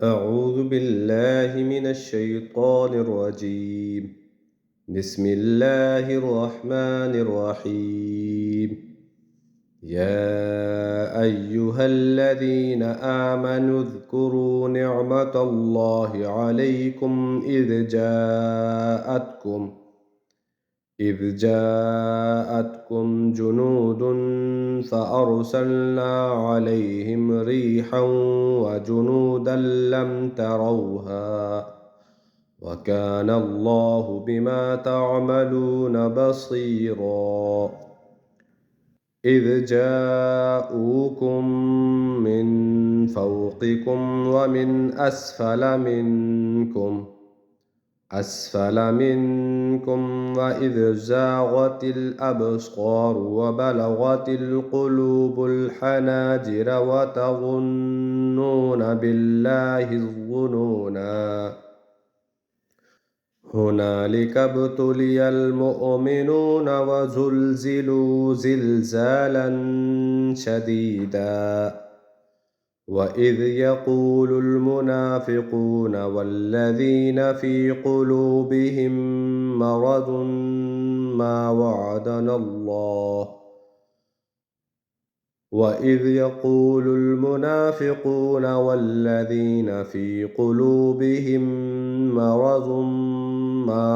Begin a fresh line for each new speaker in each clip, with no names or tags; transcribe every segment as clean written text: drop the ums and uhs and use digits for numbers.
أعوذ بالله من الشيطان الرجيم. بسم الله الرحمن الرحيم. يا أيها الذين آمنوا اذكروا نعمة الله عليكم إذ جاءتكم جنود فأرسلنا عليهم ريحا وجنودا لم تروها وكان الله بما تعملون بصيرا. إذ جاءوكم من فوقكم ومن أسفل منكم وإذ زاغت الأبصار وبلغت القلوب الحناجر وتظنون بالله الظنونا. هنالك ابتلي المؤمنون وزلزلوا زلزالا شديدا. وإذ يقول المنافقون والذين في قلوبهم مرض ما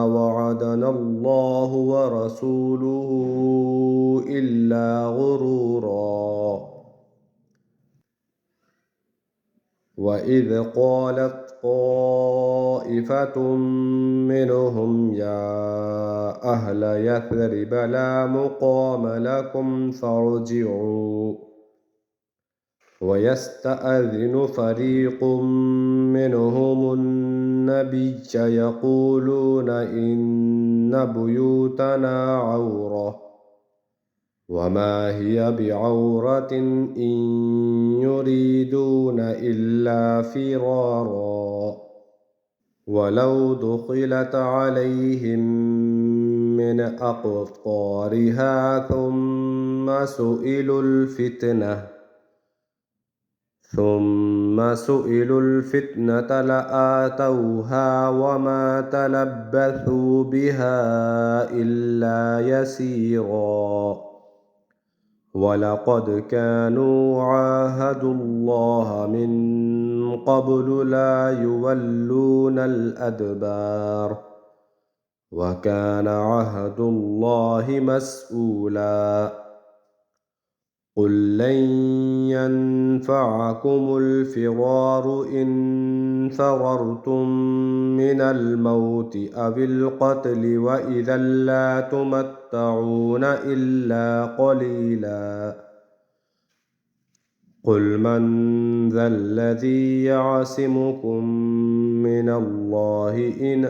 وعدنا الله ورسوله إلا غرورا. وإذ قالت طائفة منهم يا أهل يثرب لا مقام لكم فارجعوا ويستأذن فريق منهم النبي يقولون إن بيوتنا عورة وما هي بعورة إن يريدون إلا فرارا. ولو دخلت عليهم من أقطارها ثم سئلوا الفتنة لآتوها وما تلبثوا بها إلا يسيرا. ولقد كانوا عاهدوا الله من قبل لا يولون الأدبار وكان عهد الله مسؤولا. قل لن ينفعكم الفرار إن فررتم من الموت أو القتل وإذا لا تمتعون إلا قليلا. قل من ذا الذي يعصمكم من الله إن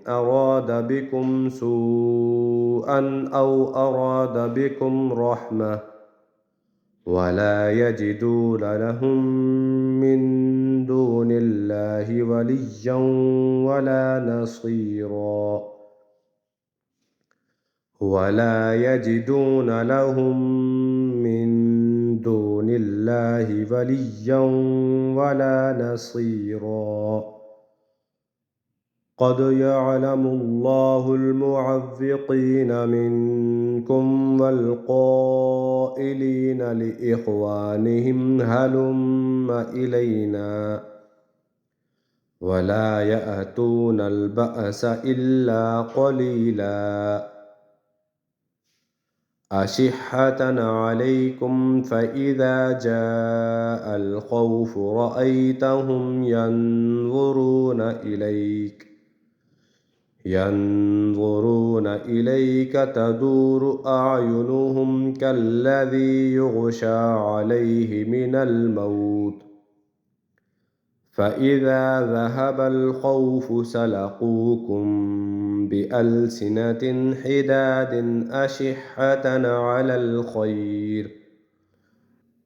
أراد بكم سوءا أو أراد بكم رحمة ولا يجدون لهم من دون الله وليا ولا نصيرا. قد يعلم الله المعوقين منكم والقائلين لإخوانهم هلم إلينا ولا يأتون البأس إلا قليلا. أشحة عليكم فإذا جاء الخوف رأيتهم ينظرون إليك تدور أعينهم كالذي يغشى عليه من الموت فإذا ذهب الخوف سلقوكم بألسنة حداد أشحة على الخير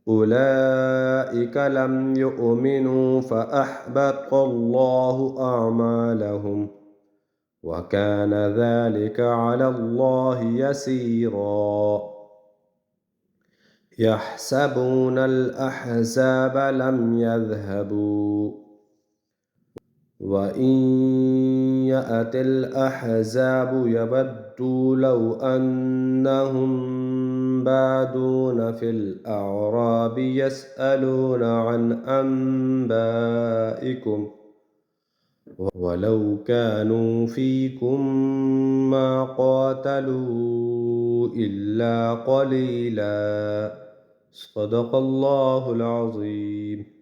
أولئك لم يؤمنوا فأحبط الله أعمالهم وكان ذلك على الله يسيرا يحسبون الأحزاب لم يذهبوا وإن يأت الأحزاب يودوا لو أنهم بادون في الأعراب يسألون عن أنبائكم ولو كانوا فيكم ما قاتلوا إلا قليلا صدق الله العظيم.